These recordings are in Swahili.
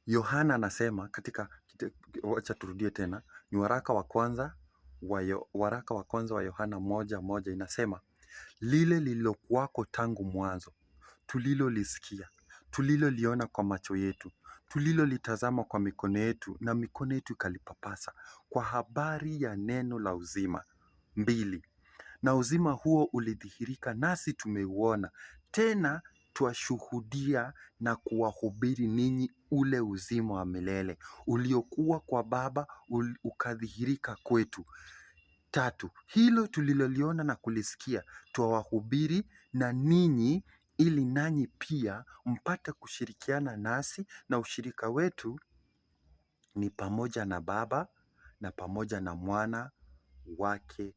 Yohana anasema katika, wacha turudie tena, ni waraka wa kwanza wa Yohana 1:1 inasema, lile lililokuwako tangu mwanzo, tulilolisikia, tuliloliona kwa macho yetu, tulilolitazama kwa mikono yetu na mikono yetu ikalipapasa, kwa habari ya neno la uzima. 2. Na uzima huo ulidhihirika, nasi tumeuona, tena twashuhudia na kuwahubiri ninyi ule uzima wa milele uliokuwa kwa Baba, ukadhihirika kwetu. 3. Hilo tuliloliona na kulisikia twawahubiri na ninyi, ili nanyi pia mpate kushirikiana nasi, na ushirika wetu ni pamoja na Baba na pamoja na mwana wake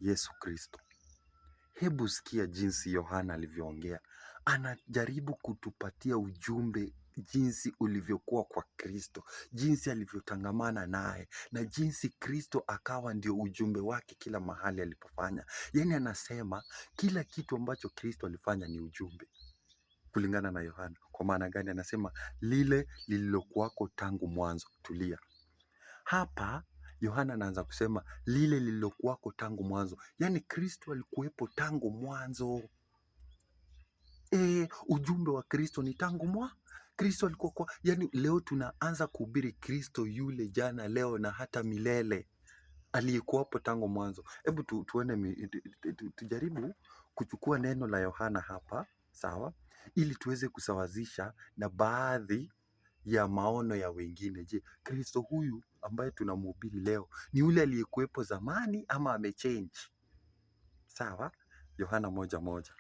Yesu Kristo. Hebu sikia jinsi Yohana alivyoongea. Anajaribu kutupatia ujumbe jinsi ulivyokuwa kwa Kristo, jinsi alivyotangamana naye, na jinsi Kristo akawa ndio ujumbe wake kila mahali alipofanya. Yaani anasema kila kitu ambacho Kristo alifanya ni ujumbe kulingana na Yohana. Kwa maana gani? Anasema lile lililokuwako tangu mwanzo. Tulia hapa. Yohana anaanza kusema lile lililokuwako tangu mwanzo, yaani Kristo alikuwepo tangu mwanzo. Ujumbe wa Kristo ni tangu Kristo alikuwa yaani leo tunaanza kuhubiri Kristo yule jana, leo na hata milele, aliyekuwapo tangu mwanzo. Hebu tujaribu kuchukua neno la Yohana hapa, sawa, ili tuweze kusawazisha na baadhi ya maono ya wengine. Je, Kristo huyu ambaye tunamhubiri leo ni yule aliyekuwepo zamani ama amechange? Sawa, Yohana 1:1.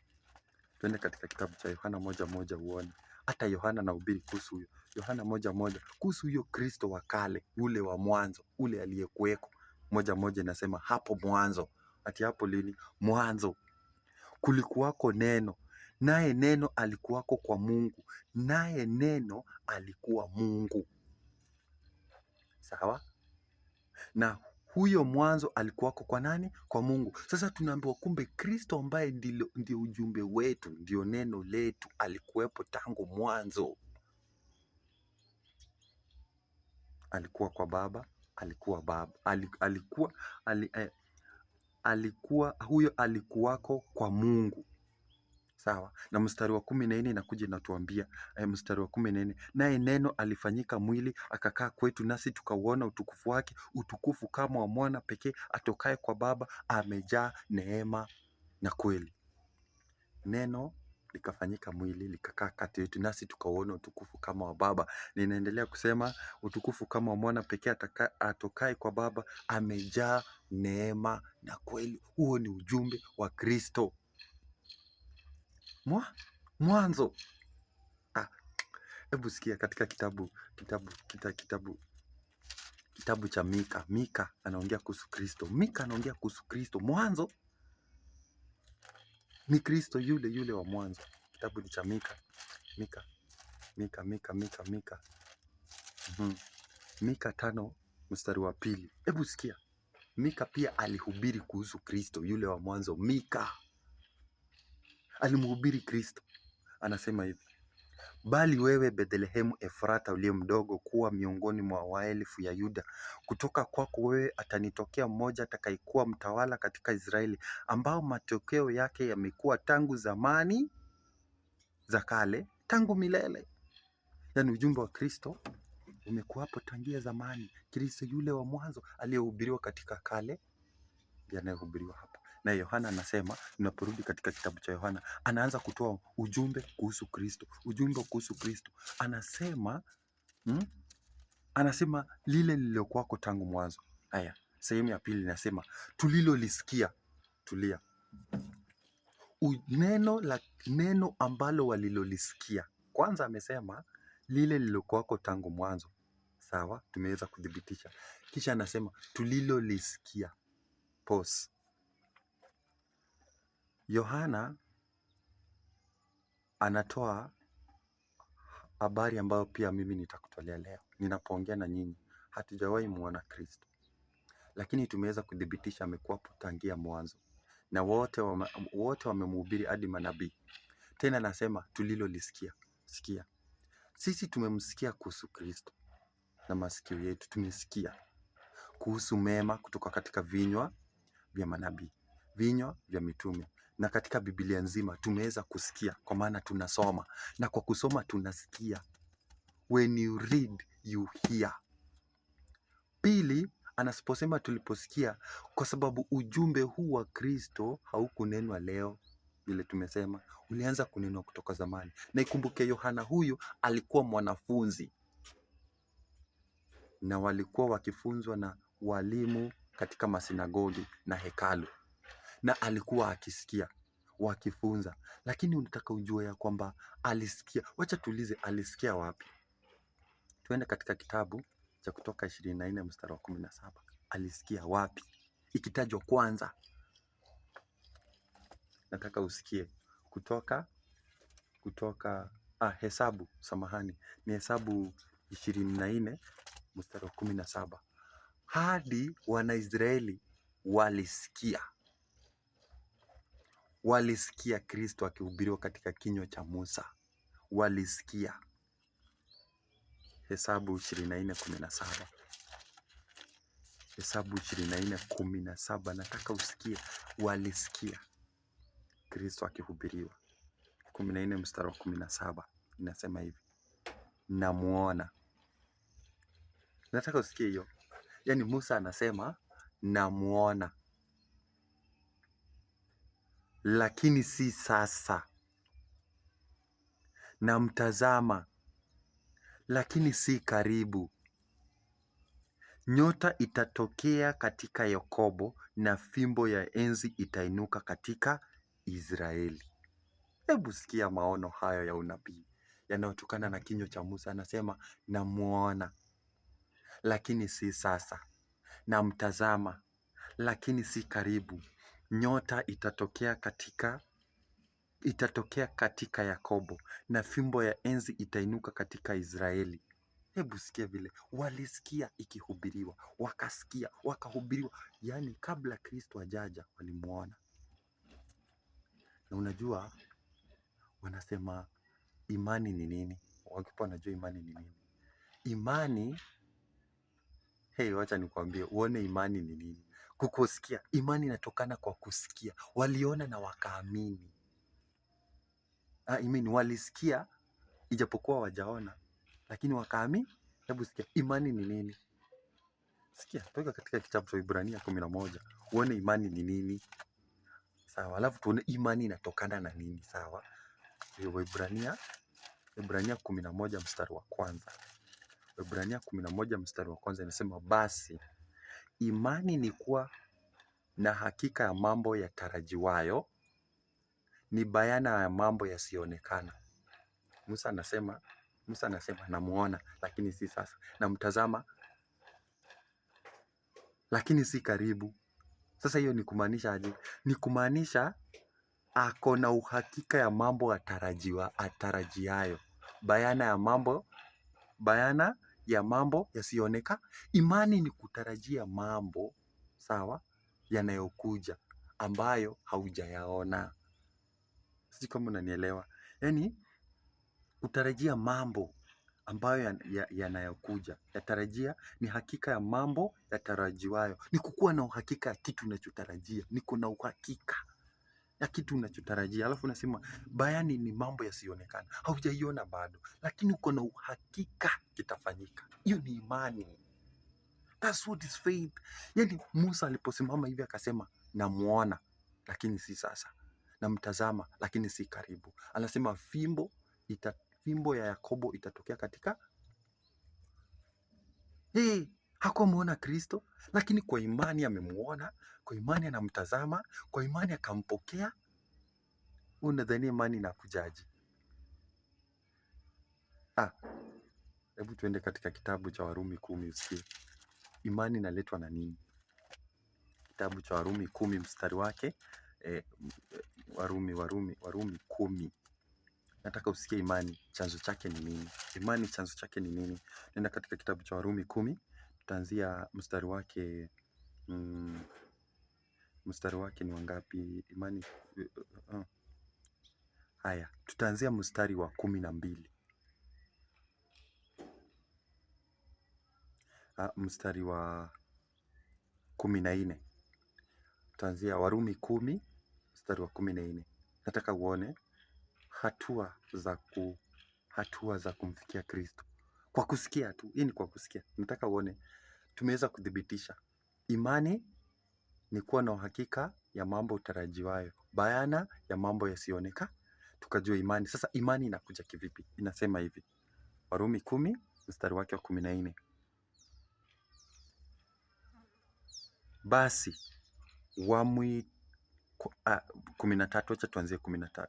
Twende katika kitabu cha Yohana 1:1 uone. Hata Yohana anahubiri kuhusu huyo. Yohana 1:1 kuhusu huyo Kristo wa kale, ule wa mwanzo, ule aliyekuweko. 1:1 inasema hapo mwanzo. Ati hapo lini? Mwanzo kulikuwako neno, naye neno alikuwako kwa Mungu, naye neno alikuwa Mungu. Sawa? Na huyo mwanzo alikuwako kwa nani? Kwa Mungu. Sasa tunaambiwa kumbe Kristo ambaye ndio ujumbe wetu, ndio neno letu, alikuwepo tangu mwanzo. Alikuwa kwa Baba, alikuwa Baba. Huyo alikuwako kwa Mungu. Sawa? Na mstari wa 14 inakuja inatuambia, mstari wa 14, naye neno alifanyika mwili akakaa kwetu, nasi tukauona utukufu wake, utukufu kama wa mwana pekee atokaye kwa Baba, amejaa neema na kweli. Neno likafanyika mwili likakaa kati yetu, nasi tukauona utukufu kama wa Baba. Ninaendelea kusema utukufu kama wa mwana pekee atokaye kwa Baba, amejaa neema na kweli. Huo ni ujumbe wa Kristo mwanzo. Hebu sikia katika kitabu cha Mika anaongea kuhusu Kristo. Mika anaongea kuhusu Kristo mwanzo. Ni Kristo yule wa mwanzo. Kitabu cha Mika. Mika 5 mstari wa 2. Hebu sikia. Mika pia alihubiri kuhusu Kristo yule wa mwanzo. Mika alimhubiri Kristo. Anasema hivi: bali wewe Bethlehemu Efrata uliye mdogo kuwa miongoni mwa waelfu ya Yuda, kutoka kwako wewe atanitokea mmoja atakayekuwa mtawala katika Israeli, ambao matokeo yake yamekuwa tangu zamani za kale, tangu milele. Yaani ujumbe wa Kristo umekuwa hapo tangia zamani. Kristo yule wa mwanzo aliyehubiriwa katika kale, yanayehubiriwa hapa. Na Yohana anasema, tunaporudi katika kitabu cha Yohana, anaanza kutoa ujumbe kuhusu Kristo. Ujumbe kuhusu Kristo. Anasema lile lililokuwako tangu mwanzo. Haya, sehemu ya pili inasema tulilolisikia. Tulia. Neno ambalo walilolisikia. Kwanza amesema lile lililokuwako tangu mwanzo. Sawa, tumeweza kudhibitisha. Kisha anasema tulilolisikia. Pause. Yohana anatoa habari ambayo pia mimi nitakutolea leo. Ninapoongea na nyinyi, hatujawahi muona Kristo, lakini tumeweza kudhibitisha amekuwapo tangia mwanzo, na wote wamemhubiri hadi manabii. Tena anasema tulilolisikia. Sikia. Sisi tumemsikia kuhusu Kristo na masikio yetu tumesikia kuhusu mema kutoka katika vinywa vya manabii, vinywa vya mitume, na katika Biblia nzima tumeweza kusikia, kwa maana tunasoma, na kwa kusoma tunasikia. When you read you hear. Pili, anaposema tuliposikia, kwa sababu ujumbe huu wa Kristo haukunenwa leo vile tumesema, ulianza kunenwa kutoka zamani. Na ikumbuke Yohana huyu alikuwa mwanafunzi na walikuwa wakifunzwa na walimu katika masinagogi na hekalu, na alikuwa akisikia wakifunza. Lakini unataka ujue ya kwamba alisikia. Wacha tuulize, alisikia wapi? Tuende katika kitabu cha Kutoka 24 mstari wa 17. Alisikia wapi ikitajwa kwanza? Nataka usikie Hesabu, samahani, ni Hesabu 24 mstari wa 17. Hadi Wanaisraeli walisikia Kristo akihubiriwa katika kinywa cha Musa. Walisikia. Hesabu 24:17. Hesabu 24:17. Nataka usikie, walisikia Kristo akihubiriwa. 14 mstari wa 17 inasema hivi, namuona. Nataka usikie hiyo. Yaani Musa anasema namuona, lakini si sasa. Namtazama, lakini si karibu. Nyota itatokea katika Yakobo na fimbo ya enzi itainuka katika Israeli. Hebu sikia maono hayo ya unabii yanayotokana na kinywa cha Musa. Anasema namuona, lakini si sasa. Namtazama, lakini si karibu. Nyota itatokea katika Yakobo na fimbo ya enzi itainuka katika Israeli. Hebu sikia vile walisikia ikihubiriwa, wakasikia, wakahubiriwa. Yaani kabla Kristo ajaja walimuona. Na unajua wanasema imani ni nini? Wakipa wanajua imani ni nini? Imani, wacha nikwambie uone imani ni nini. Kukusikia. Imani inatokana kwa kusikia. Waliona na wakaamini. Walisikia ijapokuwa wajaona, lakini wakaamini. Hebu sikia, imani ni nini? Sikia, toka katika kitabu cha Ibrania 11. Uone imani ni nini. Sawa, alafu tuone imani inatokana na nini. Sawa. Ibrania 11 mstari wa kwanza. Ibrania 11 mstari wa kwanza inasema, basi imani ni kuwa na hakika ya mambo yatarajiwayo, ni bayana ya mambo yasiyoonekana. Musa anasema namuona, lakini si sasa. Namtazama, lakini si karibu. Sasa hiyo ni kumaanisha aje? Ni kumaanisha ako na uhakika ya mambo atarajiayo. Bayana ya mambo yasiyoonekana. Imani ni kutarajia mambo, sawa, yanayokuja ambayo haujayaona. Sijui kama unanielewa. Yaani kutarajia mambo ambayo yanayokuja. Yatarajia ni hakika ya mambo yatarajiwayo. Ni kukuwa na uhakika ya kitu unachotarajia. Niko na uhakika ya kitu unachotarajia. Alafu unasema bayani ni mambo yasiyoonekana. Haujaiona bado, lakini uko na uhakika kitafanyika. Hiyo ni imani. That's what is faith. Yaani Musa aliposimama hivi akasema namuona, lakini si sasa. Namtazama, lakini si karibu. Anasema fimbo ya Yakobo itatokea katika. Hakuwa muona Kristo, lakini kwa imani amemuona, kwa imani anamtazama, kwa imani akampokea. Unadhani imani inakujaje? Hebu tuende katika kitabu cha Warumi 10 usikie. Imani inaletwa na nini? Kitabu cha Warumi 10 mstari wake Warumi 10. Nataka usikie imani chanzo chake ni nini? Imani chanzo chake ni nini? Nenda katika kitabu cha Warumi 10, tutaanzia mstari wake mstari wake ni wangapi? Imani haya, tutaanzia mstari wa 12. mstari wa 14. Tutaanzia Warumi 10 mstari wa 14. Nataka uone hatua za kumfikia Kristo kwa kusikia tu. Hii ni kwa kusikia. Nataka uone tumeweza kudhibitisha imani ni kuwa na uhakika ya mambo utarajiwayo, bayana ya mambo yasiyoonekana. Tukajua imani. Sasa imani inakuja kivipi? Inasema hivi, Warumi 10 mstari wake wa 14. Basi 13, acha tuanzie 13.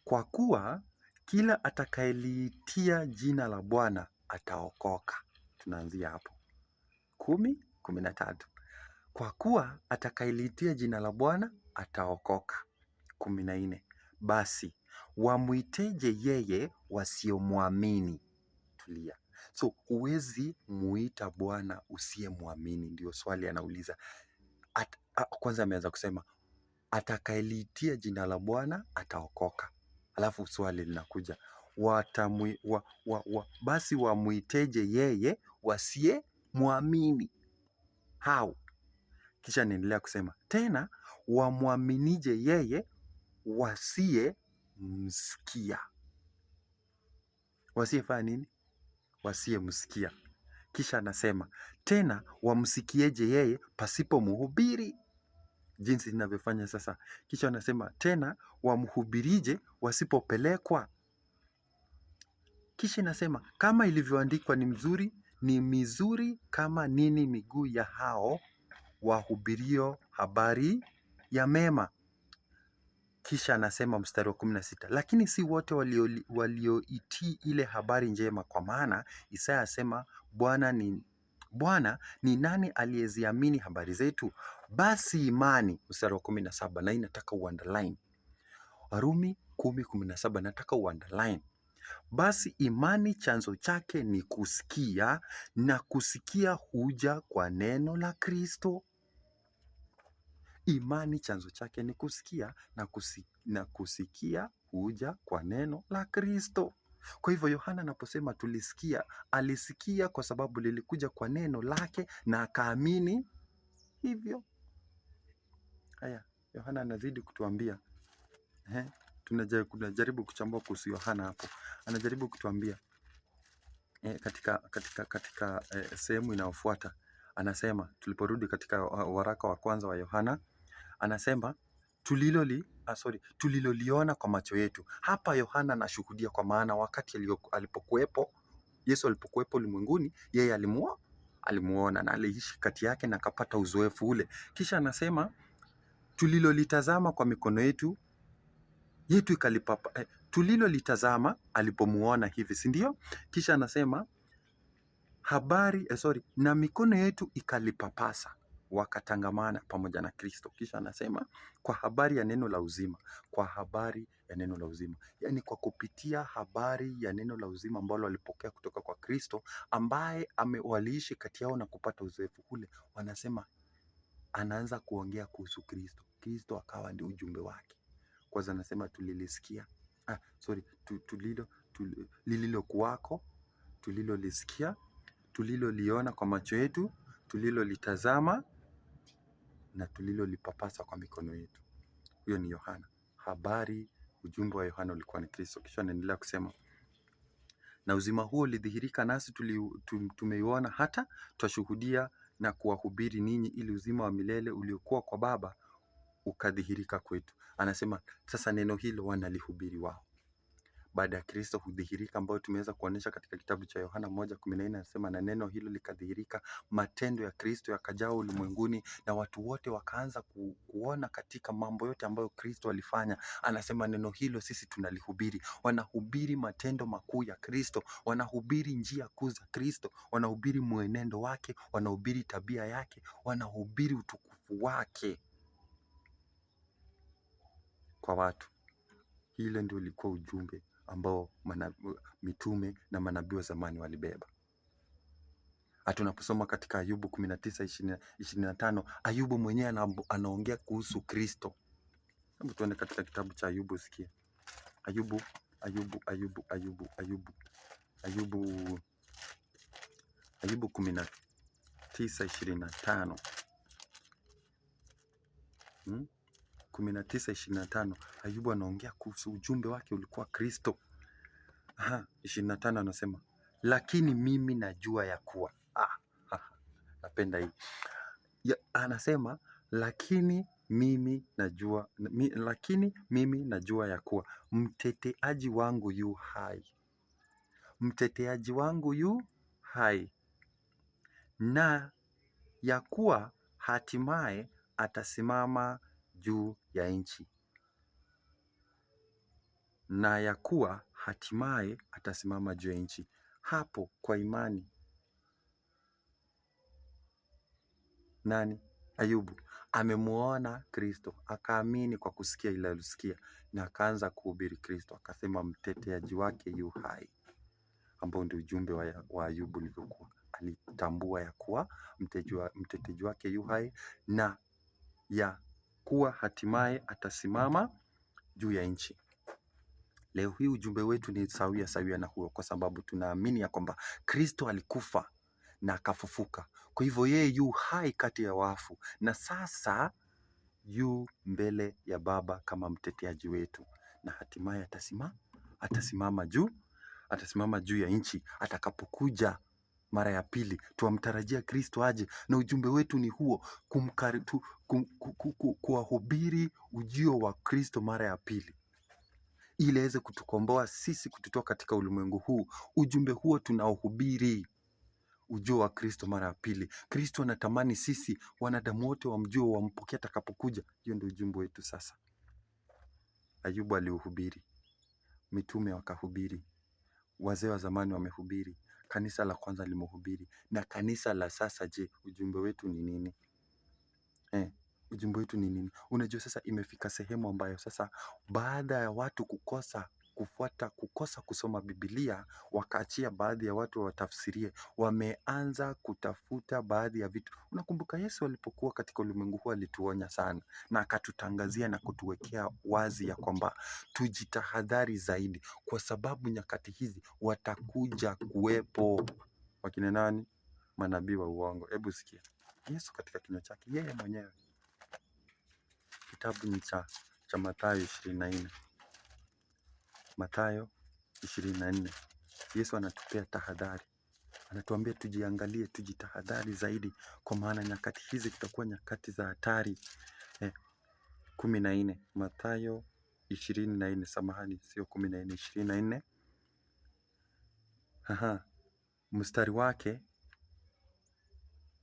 Kwa kuwa kila atakayeliitia jina la Bwana ataokoka. Tunaanzia hapo 10:13. Kwa kuwa atakayeliitia jina la Bwana ataokoka. 14. Basi wamwiteje yeye wasiomwamini? Tulia. So huwezi muita Bwana usiyemwamini, ndio swali anauliza. Kwanza ameanza kusema atakayeliitia jina la Bwana ataokoka. Alafu swali linakuja, basi wamwiteje yeye wasiyemwamini? How? Kisha niendelea kusema tena, wamwaminije yeye wasiyemsikia? Wasiyefanya nini? Wasiyemsikia. Kisha anasema tena, wamsikieje yeye pasipo mhubiri? Jinsi ninavyofanya sasa. Kisha anasema tena, wamhubirije wasipopelekwa? Kisha inasema kama ilivyoandikwa, ni mizuri kama nini miguu ya hao wahubirio habari ya mema. Kisha anasema mstari wa 16, lakini si wote walioitii ile habari njema, kwa maana Isaya asema, Bwana ni nani aliyeziamini habari zetu? Basi imani, mstari wa 17, na hii nataka uunderline. Warumi 10:17, nataka uunderline. Basi imani chanzo chake ni kusikia, na kusikia huja kwa neno la Kristo. Imani chanzo chake ni kusikia, na kusikia huja kwa neno la Kristo. Kwa hivyo Yohana anaposema tulisikia, alisikia kwa sababu lilikuja kwa neno lake na akaamini hivyo. Haya, Yohana anazidi kutuambia. Tunajaribu kuchambua kuhusu Yohana hapo. Anajaribu kutuambia katika sehemu inayofuata. Anasema tuliporudi katika waraka wa kwanza wa Yohana, anasema tuliloliona kwa macho yetu. Hapa Yohana anashuhudia, kwa maana wakati Yesu alipokuwepo ulimwenguni, yeye alimuona na aliishi kati yake na akapata uzoefu ule. Kisha anasema tulilolitazama kwa mikono yetu ikalipapa, tulilolitazama alipomuona hivi, si ndio? Kisha anasema na mikono yetu ikalipapasa, wakatangamana pamoja na Kristo. Kisha anasema kwa habari ya neno la uzima. Kwa habari ya neno la uzima, yaani kwa kupitia habari ya neno la uzima ambalo walipokea kutoka kwa Kristo, ambaye waliishi kati yao na kupata uzoefu ule. Wanasema anaanza kuongea kuhusu Kristo. Kristo akawa ndio ujumbe wake. Kwanza anasema tulilisikia, lililokuwako, tulilolisikia, tuliloliona kwa macho yetu, tulilolitazama na tulilolipapasa kwa mikono yetu. Huyo ni Yohana. Ujumbe wa Yohana ulikuwa ni Kristo. Kisha anaendelea kusema, na uzima huo ulidhihirika, nasi tumeiona, hata twashuhudia na kuwahubiri ninyi, ili uzima wa milele uliokuwa kwa Baba ukadhihirika kwetu. Anasema sasa neno hilo wanalihubiri wao. Baada ya Kristo hudhihirika, ambayo tumeweza kuonyesha katika kitabu cha Yohana 1:14, anasema na neno hilo likadhihirika, matendo ya Kristo yakajaa ulimwenguni, na watu wote wakaanza kuona katika mambo yote ambayo Kristo alifanya. Anasema neno hilo sisi tunalihubiri. Wanahubiri matendo makuu ya Kristo, wanahubiri njia kuu za Kristo, wanahubiri mwenendo wake, wanahubiri tabia yake, wanahubiri utukufu wake kwa watu. Hile ndio ulikuwa ujumbe ambao mitume na manabii wa zamani walibeba. Tunaposoma katika Ayubu 19:25, Ayubu mwenyewe anaongea kuhusu Kristo. Hebu tuende katika kitabu cha Ayubu, sikia. Ayubu Ayubu 19:25. 19:25 Ayubu anaongea kuhusu ujumbe wake ulikuwa Kristo. 25 anasema lakini mimi najua ya kuwa napenda hii anasema lakini mimi najua ya kuwa mteteaji wangu yu hai, mteteaji wangu yu hai, na ya kuwa hatimaye atasimama juu ya nchi, na ya kuwa hatimaye atasimama juu ya nchi. Hapo kwa imani nani? Ayubu amemuona Kristo, akaamini kwa kusikia ile alisikia, na akaanza kuhubiri Kristo, akasema mteteaji wake yu hai, ambao ndio ujumbe wa Ayubu ulivyokuwa. Alitambua ya kuwa mteteaji wake yu hai, na ya kuwa hatimaye atasimama juu ya nchi. Leo hii ujumbe wetu ni sawia na huo, kwa sababu tunaamini ya kwamba Kristo alikufa na akafufuka. Kwa hivyo yeye yu hai kati ya wafu, na sasa yu mbele ya Baba kama mteteaji wetu, na hatimaye atasimama juu ya nchi atakapokuja mara ya pili. Tuamtarajia Kristo aje, na ujumbe wetu ni huo, kuwahubiri ujio wa Kristo mara ya pili, ili aweze kutukomboa sisi, kututoa katika ulimwengu huu. Ujumbe huo tunaohubiri, ujio wa Kristo mara ya pili. Kristo anatamani sisi wanadamu wote wamjue, wampokee atakapokuja. Hiyo ndio ujumbe wetu sasa. Ayubu aliuhubiri, mitume wakahubiri, wazee wa zamani wamehubiri, kanisa la kwanza limehubiri, na kanisa la sasa, je, ujumbe wetu ni nini? Ujumbe wetu ni nini? Unajua sasa imefika sehemu ambayo sasa baada ya watu kukosa kusoma Biblia, wakaachia baadhi ya watu watafsirie, wameanza kutafuta baadhi ya vitu. Unakumbuka Yesu alipokuwa katika ulimwengu huu alituonya sana, na akatutangazia na kutuwekea wazi ya kwamba tujitahadhari zaidi, kwa sababu nyakati hizi watakuja kuwepo wakina nani? Manabii wa uongo. Hebu sikia Yesu katika kinywa chake yeye mwenyewe, kitabu ni cha Mathayo 24. Mathayo 24. Yesu anatupea tahadhari, anatuambia tujiangalie, tujitahadhari zaidi, kwa maana nyakati hizi kutakuwa nyakati za hatari. 14. Mathayo 24, samahani, sio 14, 24. Mstari wake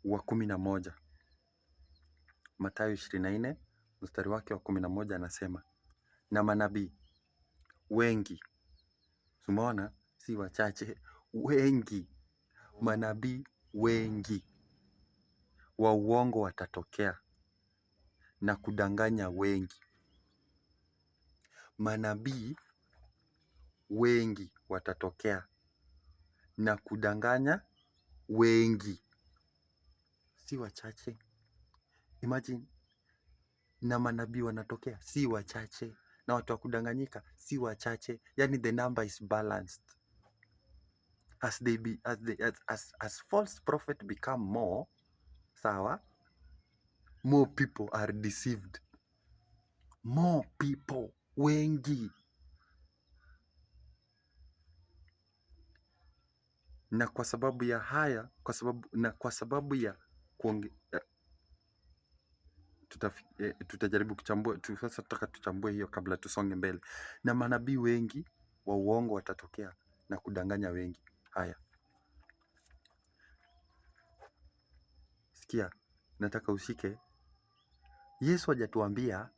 wa 11. Mathayo 24 mstari wake wa 11 anasema, na manabii wengi, umeona, si wachache, wengi, manabii wengi wa uongo watatokea na kudanganya wengi. Manabii wengi watatokea na kudanganya wengi, si wachache. Imagine, na manabii wanatokea, si wachache, na watu wa kudanganyika si wachache. Yani the number is balanced. As false prophet become more, sawa, more people are deceived. More people, wengi. Na kwa sababu ya haya, kwa sababu ya tutajaribu kuchambua sasa. Tutaka tuchambue hiyo kabla tusonge mbele. Na manabii wengi wa uongo watatokea na kudanganya wengi. Haya, sikia, nataka ushike. Yesu hajatuambia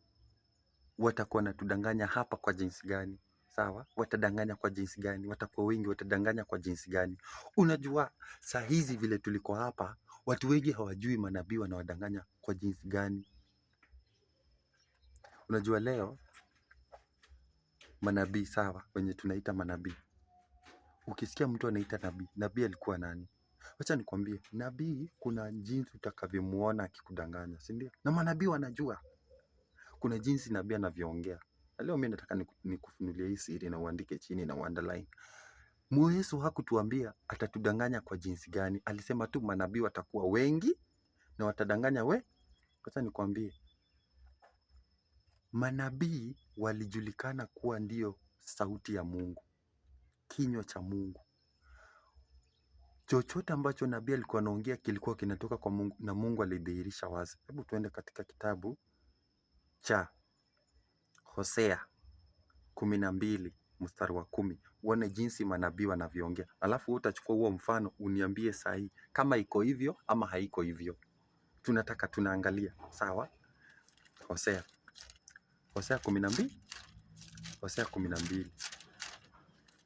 watakuwa natudanganya hapa kwa jinsi gani, sawa? Watadanganya kwa jinsi gani? Watakuwa wengi, watadanganya kwa jinsi gani? Unajua saa hizi vile tuliko hapa, watu wengi hawajui manabii wanawadanganya kwa jinsi gani. Unajua leo manabii, sawa, wenye tunaita manabii, ukisikia mtu anaita nabii alikuwa nani? Wacha nikwambie, nabii kuna jinsi utakavyomuona akikudanganya, si ndio? Na manabii wanajua kuna jinsi nabii anavyoongea. Leo mimi nataka nikufunulie hii siri, na uandike chini na underline. Yesu hakutuambia atatudanganya kwa jinsi gani. Alisema tu manabii watakuwa wengi na watadanganya Sasa nikwambie, manabii walijulikana kuwa ndio sauti ya Mungu, kinywa cha Mungu. Chochote ambacho nabii alikuwa anaongea kilikuwa kinatoka kwa Mungu na Mungu alidhihirisha wazi. Hebu tuende katika kitabu cha Hosea 12 mstari wa 10, uone jinsi manabii wanavyoongea. Alafu utachukua huo mfano uniambie sahihi kama iko hivyo ama haiko hivyo. Tunaangalia, sawa? Hosea 12, Hosea 12.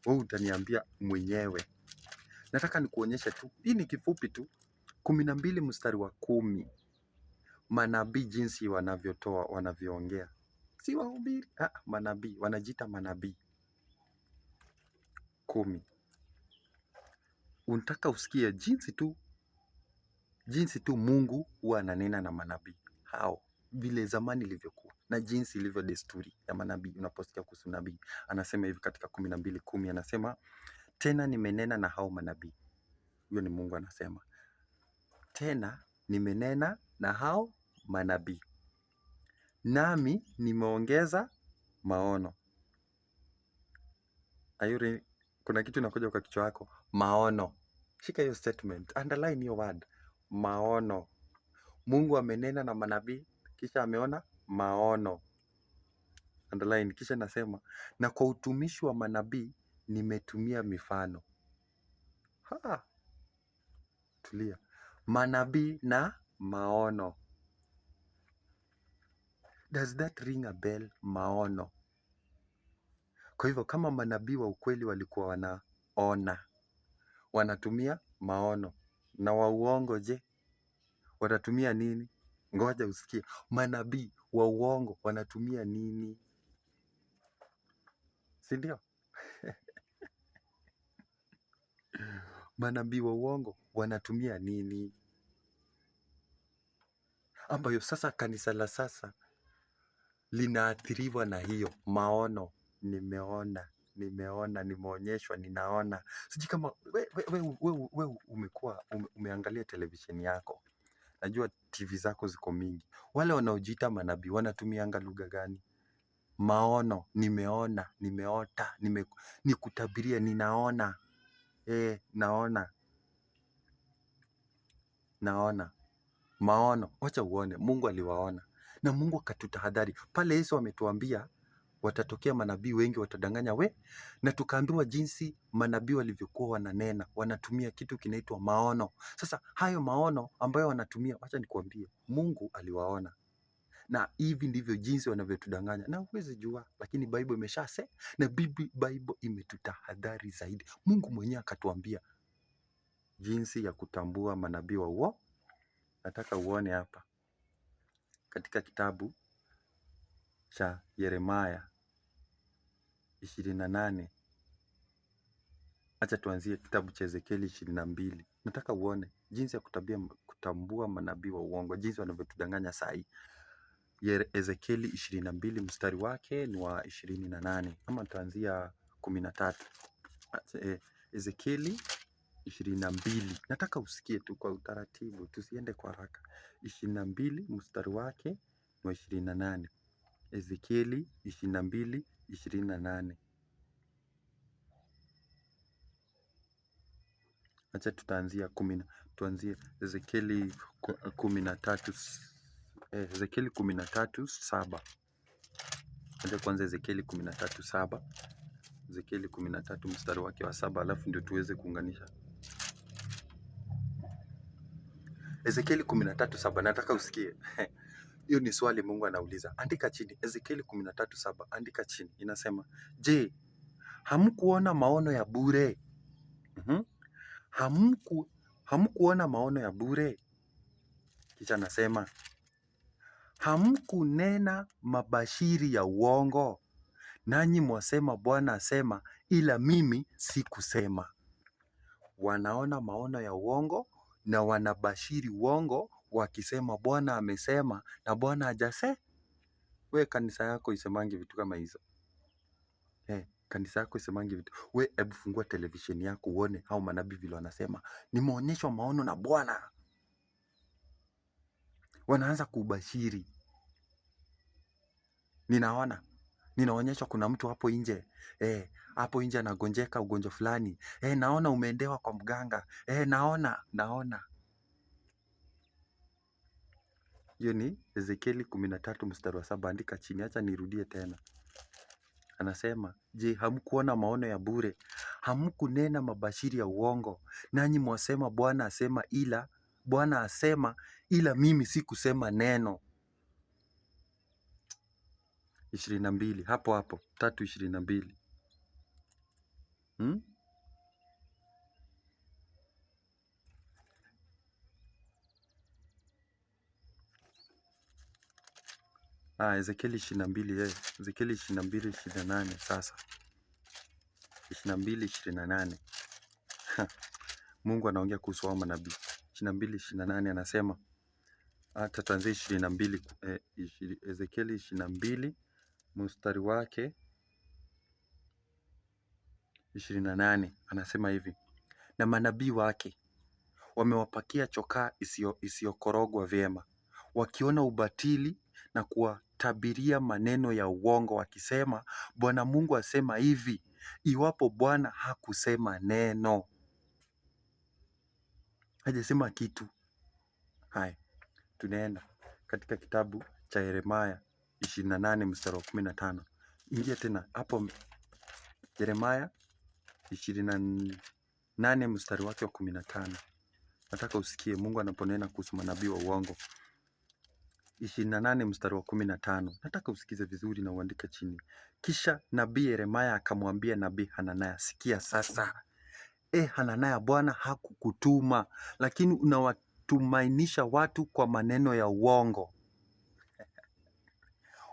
Wewe utaniambia mwenyewe. Nataka nikuonyeshe tu, hii ni kifupi tu. 12 mstari wa 10, manabii jinsi wanavyoongea, si wahubiri, manabii wanajiita manabii. 10. Unataka usikie jinsi tu Mungu huwa ananena na manabii hao, vile zamani ilivyokuwa na jinsi ilivyo desturi ya manabii. Unaposikia kuhusu nabii, anasema hivi katika 12:10, anasema tena nimenena na hao manabii. Huyo ni Mungu anasema, tena nimenena na hao manabii, nami nimeongeza maono. Ayuri, kuna kitu inakuja kwa kichwa yako, maono. Shika hiyo statement, underline hiyo word, maono. Mungu amenena na manabii, kisha ameona maono. Underline, kisha nasema, na kwa utumishi wa manabii nimetumia mifano. Tulia. Manabii na maono. Does that ring a bell? Maono. Kwa hivyo kama manabii wa ukweli walikuwa wanaona, wanatumia maono, na wa uongo je, watatumia nini? Ngoja usikie. Manabii wa uongo wanatumia nini? Si ndio? Manabii wa uongo wanatumia nini? Ambayo sasa kanisa la sasa linaathiriwa na hiyo maono. Nimeona, nimeonyeshwa, ninaona. Sijui kama we umeangalia televisheni yako. Najua TV zako ziko mingi. Wale wanaojiita manabii wanatumianga lugha gani? Maono, nimeona, nimeota, nikutabiria, ninaona. Naona. Maono, wacha uone, Mungu aliwaona. Na Mungu akatutahadhari. Pale Yesu ametuambia watatokea manabii wengi watadanganya na tukaambiwa jinsi manabii walivyokuwa wananena, wanatumia kitu kinaitwa maono. Sasa hayo maono ambayo wanatumia, wacha nikuambie, Mungu aliwaona. Na hivi ndivyo jinsi wanavyotudanganya. Na huwezi jua, lakini Bible imeshasema, na Bible imetutahadhari zaidi. Mungu mwenyewe akatuambia jinsi ya kutambua manabii wa uongo. Nataka uone hapa katika kitabu cha Yeremia 28. Acha tuanzie kitabu cha Ezekieli 22. Nataka uone jinsi ya kutambua manabii wa uongo, jinsi wanavyotudanganya saa hii. Ezekieli 22 mstari wake ni wa 28. Ama tuanzia 13. Ezekieli 22. Nataka usikie tu kwa utaratibu, tusiende kwa haraka. 22 mstari wake ni wa 28. Ezekieli 22, 28. Acha tuanzie Ezekieli 13. Ezekieli 13:7. Acha kwanza Ezekieli 13:7. Ezekieli 13 mstari wake wa 7, alafu ndio tuweze kuunganisha. Ezekieli 13:7, nataka usikie. Hiyo ni swali Mungu anauliza. Andika chini, Ezekieli 13:7, andika chini. Inasema, je, hamkuona maono ya bure? Hamkuona maono ya bure? Kisha nasema, hamkunena mabashiri ya uongo? Nanyi mwasema Bwana asema, ila mimi sikusema. Wanaona maono ya uongo na wanabashiri uongo wakisema Bwana amesema na Bwana hajasema. We kanisa yako isemangi vitu kama hizo. kanisa yako isemangi vitu. We hebu fungua televisheni yako uone hao manabii vile wanasema nimeonyeshwa maono na Bwana. Wanaanza kubashiri. Ninaonyeshwa kuna mtu hapo nje. Hapo nje anagonjeka ugonjwa fulani. Naona umeendewa kwa mganga. Naona. Hiyo ni Ezekieli 13 mstari wa 7. Andika chini, acha nirudie tena. Anasema, je, hamkuona maono ya bure? Hamkunena mabashiri ya uongo? Nanyi mwasema Bwana asema ila mimi sikusema neno. 22 hapo 3:22. Ezekieli 22, Ezekieli 22:28 sasa. 22:28. Mungu anaongea kuhusu hao manabii. 22:28 anasema, hata tuanzie 22, Ezekieli 22 mstari wake 28 anasema hivi: na manabii wake wamewapakia chokaa isiyokorogwa vyema, wakiona ubatili na kuwatabiria maneno ya uongo, wakisema Bwana Mungu asema hivi, iwapo Bwana hakusema neno. Hajasema kitu. Haya, tunaenda katika kitabu cha Yeremia 28 mstari wa 15. Ingia tena hapo Yeremia 28 mstari wake wa 15. Nataka usikie Mungu anaponena kuhusu manabii wa uongo. 28 mstari wa 15. Nataka usikize vizuri na uandike chini. Kisha nabii Yeremia akamwambia nabii Hanania, sikia sasa. Hanania, Bwana hakukutuma, lakini unawatumainisha watu kwa maneno ya uongo.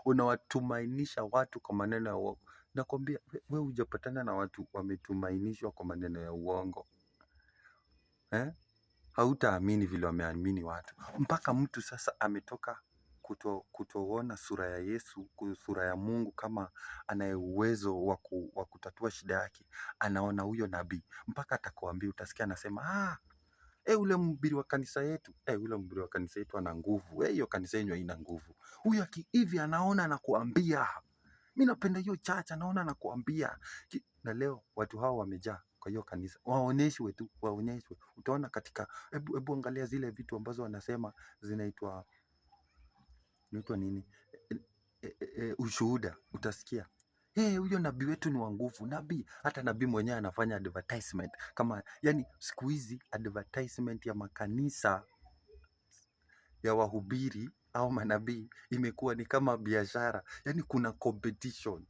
Unawatumainisha watu kwa maneno ya uongo. Nakwambia wewe hujapatana na watu wametumainishwa kwa maneno ya uongo. Hautaamini vile wameamini watu. Mpaka mtu sasa ametoka kutoona sura ya Yesu, sura ya Mungu kama anaye uwezo wa kutatua shida yake. Anaona huyo nabii. Mpaka atakwambia, utasikia anasema, ule mhubiri wa kanisa yetu, ule mhubiri wa kanisa yetu ana nguvu. Hiyo kanisa yenu haina nguvu. Huyo hivi anaona anakuambia. Mimi napenda hiyo church, anaona anakuambia. Na leo watu hao wamejaa kwa hiyo kanisa. Waonyeshwe tu, waonyeshwe. Utaona katika, hebu angalia zile vitu ambazo wanasema zinaitwa nini? Ushuhuda. Utasikia huyo nabii wetu ni wa nguvu. Nabii, hata nabii mwenyewe anafanya advertisement. Kama yani siku hizi advertisement ya makanisa ya wahubiri au manabii imekuwa ni kama biashara. Yani kuna competition.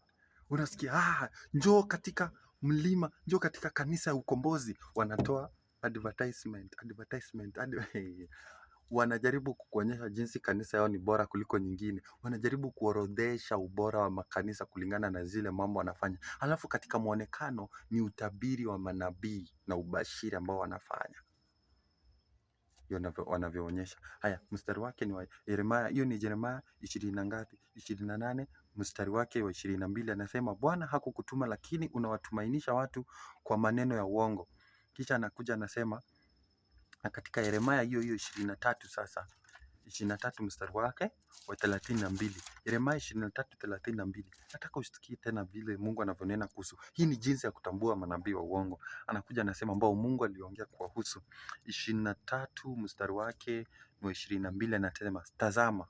Unasikia njoo katika mlima, njoo katika kanisa ya ukombozi, wanatoa advertisement. Wanajaribu kukuonyesha jinsi kanisa yao ni bora kuliko nyingine. Wanajaribu kuorodhesha ubora wa makanisa kulingana na zile mambo wanafanya. Halafu katika muonekano ni utabiri wa manabii na ubashiri ambao wanafanya. Hiyo wanavyoonyesha. Haya, mstari wake ni wa Yeremia, hiyo ni Yeremia 20 na ngapi? 28 mstari wake wa 22 anasema, Bwana hakukutuma, lakini unawatumainisha watu kwa maneno ya uongo. Kisha anakuja anasema katika Yeremia hiyo 23 sasa. 23 mstari wake wa 32. Yeremia 23:32. Nataka usikie tena vile Mungu anavyonena kuhusu. Hii ni jinsi ya kutambua manabii wa uongo. Anakuja anasema ambao Mungu aliongea kuwahusu. 23 mstari wake wa 22 anasema, tazama,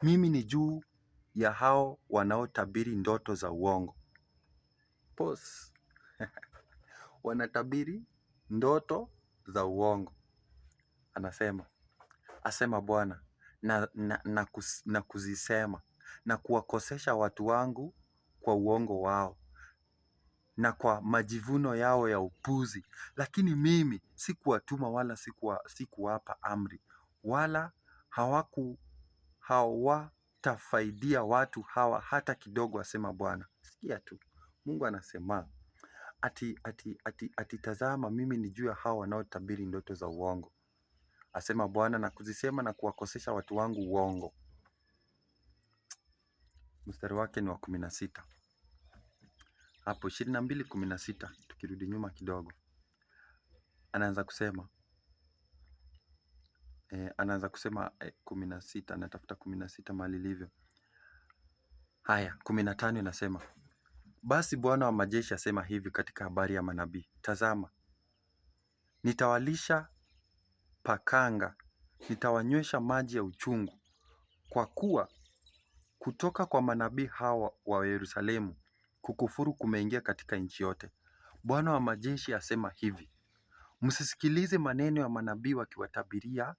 mimi ni juu ya hao wanaotabiri ndoto za uongo. Pause. Wanatabiri ndoto za uongo. Asema Bwana, na kuzisema na kuwakosesha watu wangu kwa uongo wao na kwa majivuno yao ya upuzi. Lakini mimi sikuwatuma wala sikuwapa amri, wala hawatafaidia watu hawa hata kidogo, asema Bwana. Sikia tu, Mungu anasema ati tazama, mimi ni juu ya hawa wanaotabiri ndoto za uongo, asema Bwana, na kuzisema na kuwakosesha watu wangu uongo. Mstari wake ni wa 16. hapo 22:16 tukirudi nyuma kidogo, anaanza kusema 16, natafuta 16 mahali ilivyo. Haya, 15 inasema, basi Bwana wa majeshi asema hivi katika habari ya manabii, tazama, nitawalisha pakanga, nitawanywesha maji ya uchungu, kwa kuwa kutoka kwa manabii hawa wa Yerusalemu kukufuru kumeingia katika nchi yote. Bwana wa majeshi asema hivi, msisikilize maneno ya manabii wakiwatabiria,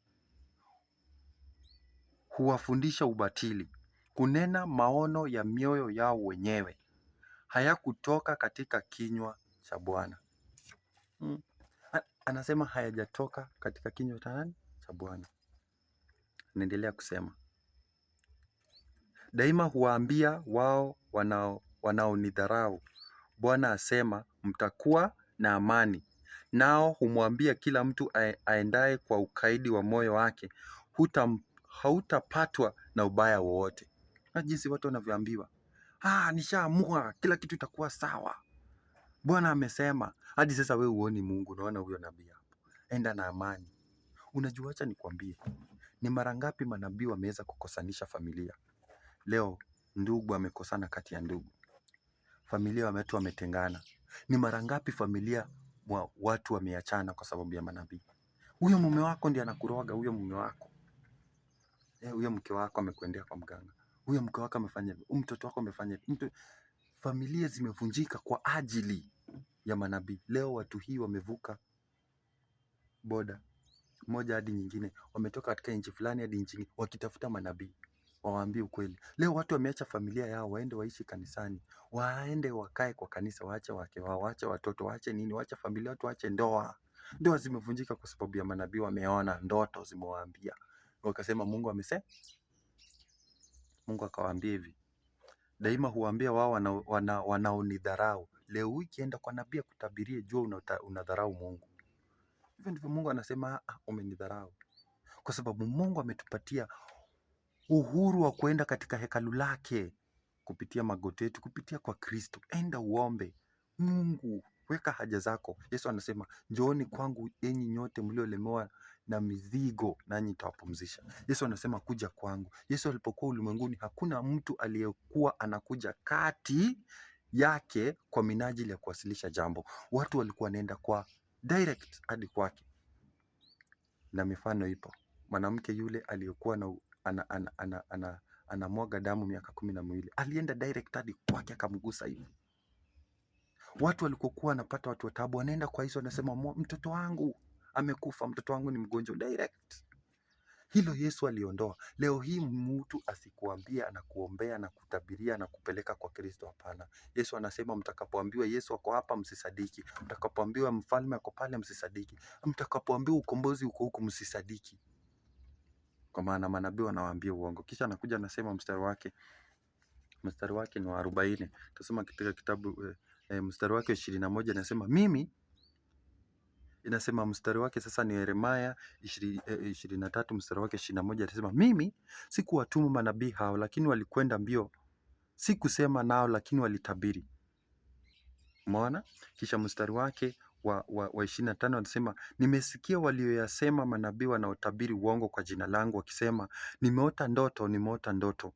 huwafundisha ubatili, kunena maono ya mioyo yao wenyewe, hayakutoka katika kinywa cha Bwana. Anasema hayajatoka katika kinywa cha nani? Cha Bwana. Naendelea kusema, daima huwaambia wao wanaonidharau, Bwana asema, mtakuwa na amani. Nao humwambia kila mtu aendaye kwa ukaidi wa moyo wake, hautapatwa na ubaya wowote. Na jinsi watu wanavyoambiwa, nishaamua kila kitu itakuwa sawa, Bwana amesema. Hadi sasa wewe huoni Mungu, unaona huyo nabii hapo, enda na amani. Unajua, acha nikwambie, ni mara ngapi manabii wameweza kukosanisha familia? Leo ndugu amekosana kati ya ndugu, familia watu wametengana. Ni mara ngapi familia watu wameachana kwa sababu ya manabii? Huyo mume wako ndiye anakuroga, huyo mume wako, huyo mke wako amekuendea kwa mganga, huyo mke wako amefanya hivi, mtoto wako amefanya hivi. Familia zimevunjika kwa ajili ya manabii. Leo watu hii wamevuka boda moja hadi nyingine, wametoka katika nchi fulani hadi nchi nyingine wakitafuta manabii wawaambie ukweli. Leo watu wameacha familia yao, waende waishi kanisani, waende wakae kwa kanisa, waache wake wao, waache watoto, waache nini, waache familia, watu waache ndoa. Ndoa zimevunjika kwa sababu ya manabii. Wameona ndoto zimewaambia, wakasema Mungu amesema. Mungu akawaambia hivi, daima huambia wao wanaonidharau. Leo ukienda kwa nabii akutabirie, jua unadharau Mungu. Hivyo ndivyo Mungu anasema, umenidharau. Kwa sababu Mungu ametupatia uhuru wa kuenda katika hekalu lake kupitia magoti yetu, kupitia kwa Kristo. Enda uombe Mungu, weka haja zako. Yesu anasema, njooni kwangu enyi nyote mliolemewa na mizigo, nanyi nitawapumzisha. Yesu anasema kuja kwangu. Yesu alipokuwa ulimwenguni, hakuna mtu aliyekuwa anakuja kati yake kwa minajili ya kuwasilisha jambo. Watu walikuwa wanaenda kwa direct hadi kwake. Na mifano ipo. Mwanamke yule aliyekuwa na anamwaga damu miaka 12, alienda direct hadi kwake akamgusa hivi. Watu walikokuwa wanapata watu wa taabu wanaenda kwa Yesu, wanasema mtoto wangu amekufa, mtoto wangu ni mgonjwa, direct. Hilo Yesu aliondoa. Leo hii mtu asikuambia anakuombea na kutabiria na kupeleka kwa Kristo, hapana. Yesu anasema mtakapoambiwa Yesu ako hapa, msisadiki. Mtakapoambiwa mfalme ako pale, msisadiki. Mtakapoambiwa ukombozi uko huku, msisadiki. Kwa maana manabii wanawaambia uongo. Kisha anakuja anasema mstari wake ni wa 40. Tusoma katika kitabu mstari wake 21 anasema mimi, inasema mstari wake sasa ni Yeremia 23 mstari wake 21 anasema mimi sikuwatuma manabii hao, lakini walikwenda mbio, sikusema nao, lakini walitabiri. Umeona? Kisha mstari wake wa 25 anasema nimesikia walioyasema manabii wanaotabiri uongo kwa jina langu, wakisema nimeota ndoto.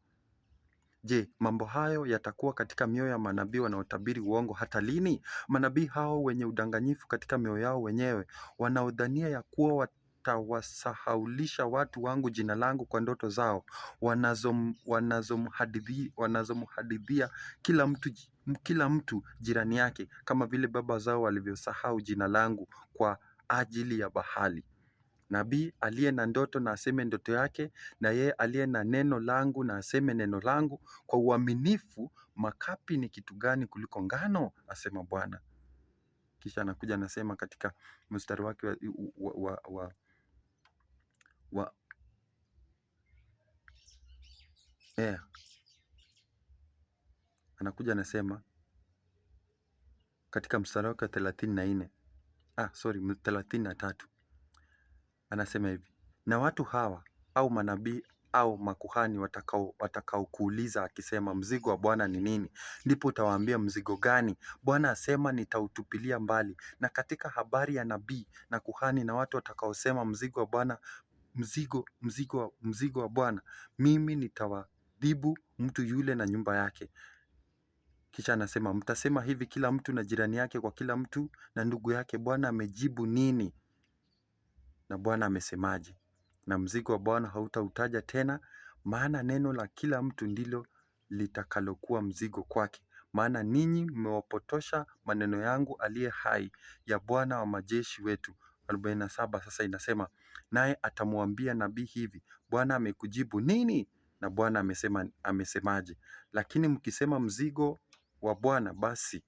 Je, mambo hayo yatakuwa katika mioyo ya manabii wanaotabiri uongo hata lini? Manabii hao wenye udanganyifu katika mioyo yao wenyewe, wanaodhania ya kuwa watawasahaulisha watu wangu jina langu kwa ndoto zao, wanazomhadithia kila mtu jirani yake, kama vile baba zao walivyosahau jina langu kwa ajili ya Baali. Nabii aliye na ndoto na aseme ndoto yake, na yeye aliye na neno langu na aseme neno langu. Kwa uaminifu makapi ni kitu gani kuliko ngano, asema Bwana. Kisha anakuja anasema katika mstari wake anakuja anasema katika mstari wake 34, 33, anasema hivi, na watu hawa au manabii au makuhani watakaokuuliza akisema, mzigo wa Bwana ni nini? Ndipo utawaambia, mzigo gani? Bwana asema, nitautupilia mbali. Na katika habari ya nabii na kuhani na watu watakaosema mzigo wa Bwana, mzigo wa Bwana, mimi nitawadhibu mtu yule na nyumba yake. Kisha anasema, mtasema hivi, kila mtu na jirani yake, kwa kila mtu na ndugu yake, Bwana amejibu nini na Bwana amesemaje? Na mzigo wa Bwana hautautaja tena, maana neno la kila mtu ndilo litakalokuwa mzigo kwake. Maana ninyi mmewapotosha maneno yangu aliye hai, ya Bwana wa majeshi wetu. 47 sasa inasema, naye atamwambia nabii hivi, Bwana amekujibu nini? Na Bwana amesemaje? Lakini mkisema mzigo wa Bwana, basi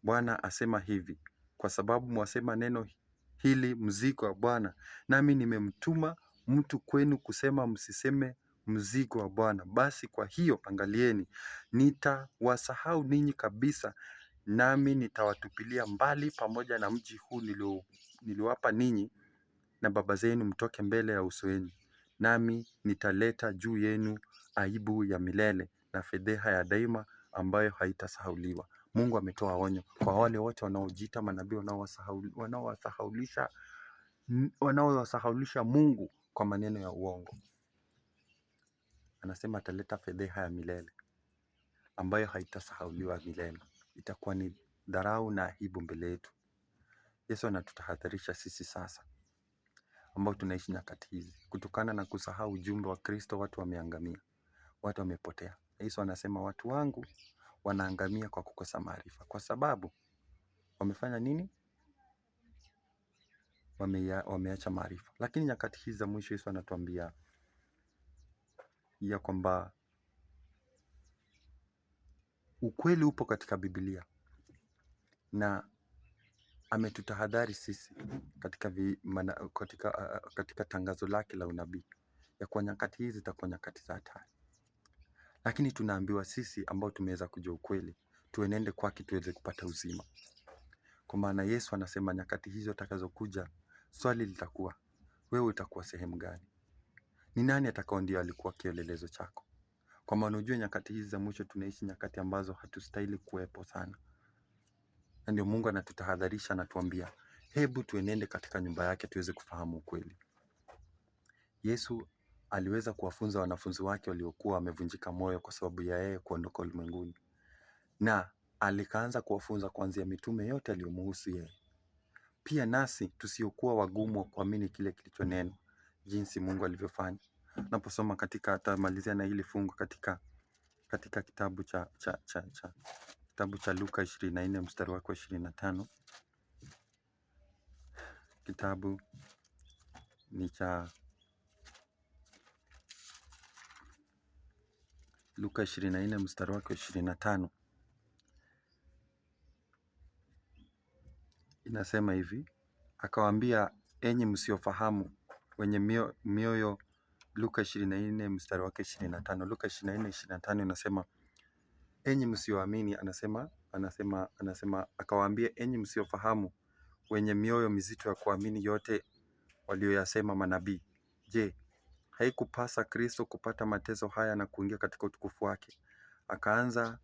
Bwana asema hivi, kwa sababu mwasema neno hili, mzigo wa Bwana, nami nimemtuma mtu kwenu kusema msiseme mzigo wa Bwana. Basi kwa hiyo angalieni, nitawasahau ninyi kabisa, nami nitawatupilia mbali pamoja na mji huu niliowapa ninyi na baba zenu, mtoke mbele ya uso wenu. Nami nitaleta juu yenu aibu ya milele na fedheha ya daima ambayo haitasahauliwa. Mungu ametoa onyo kwa wale wote wanaojiita manabii, wanaowasahaulisha Mungu kwa maneno ya uongo. Anasema ataleta fedheha ya milele ambayo haitasahauliwa milele. Itakuwa ni dharau na aibu mbele yetu. Yesu anatutahadharisha sisi sasa ambao tunaishi nyakati hizi, kutokana na kusahau ujumbe wa Kristo. Watu wameangamia, watu wamepotea. Yesu anasema watu wangu wanaangamia kwa kukosa maarifa. Kwa sababu wamefanya nini? Wameacha maarifa. Lakini nyakati hizi za mwisho, Yesu anatuambia ya kwamba ukweli upo katika Biblia, na ametutahadhari sisi katika tangazo lake la unabii ya kwa nyakati hizi zitakuwa nyakati za hatari. Lakini tunaambiwa sisi ambao tumeweza kujua ukweli, tuenende kwake tuweze kupata uzima. Kwa maana Yesu anasema nyakati hizo atakazokuja, swali litakuwa, wewe utakuwa sehemu gani? Ni nani atakao ndio alikuwa kielelezo chako? Kwa maana unajua nyakati hizi za mwisho tunaishi nyakati ambazo hatustahili kuwepo sana. Na ndio Mungu anatutahadharisha na tuambia, hebu tuenende katika nyumba yake tuweze kufahamu ukweli. Yesu aliweza kuwafunza wanafunzi wake waliokuwa wamevunjika moyo kwa sababu ya yeye kuondoka ulimwenguni. Na alikaanza kuwafunza kuanzia mitume yote aliyomhusu yeye. Pia nasi tusiokuwa wagumu wa kuamini kile kilichonenwa, jinsi Mungu alivyofanya. Naposoma atamalizia na hili fungu katika kitabu cha Luka 24 mstari wake wa 25. Kitabu ni cha Luka 24 mstari wake wa 25. Inasema hivi, akawaambia, enyi msiofahamu wenye mioyo. Luka 24 mstari wake 25. Luka 24:25 inasema, enyi msioamini, anasema akawaambia, enyi msiofahamu wenye mioyo mizito ya kuamini yote walioyasema manabii. Je, haikupasa Kristo kupata mateso haya na kuingia katika utukufu wake? Akaanza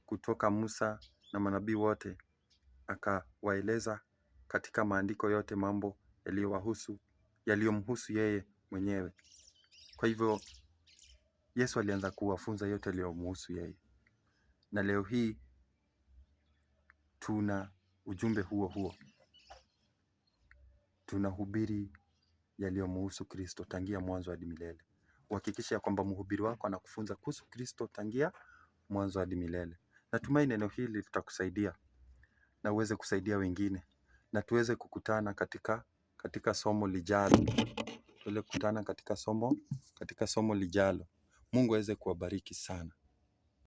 kutoka Musa na manabii wote, akawaeleza katika maandiko yote mambo yaliyomhusu yeye mwenyewe. Kwa hivyo Yesu alianza kuwafunza yote yaliyomhusu yeye, na leo hii tuna ujumbe huo. Tunahubiri yaliyomhusu Kristo tangia mwanzo hadi milele. Uhakikisha ya kwamba mhubiri wako anakufunza kuhusu Kristo tangia mwanzo hadi milele. Natumai neno hili litakusaidia na uweze kusaidia wengine, na tuweze kukutana katika somo lijalo. Tuweze kukutana katika somo lijalo. Mungu aweze kuwabariki sana.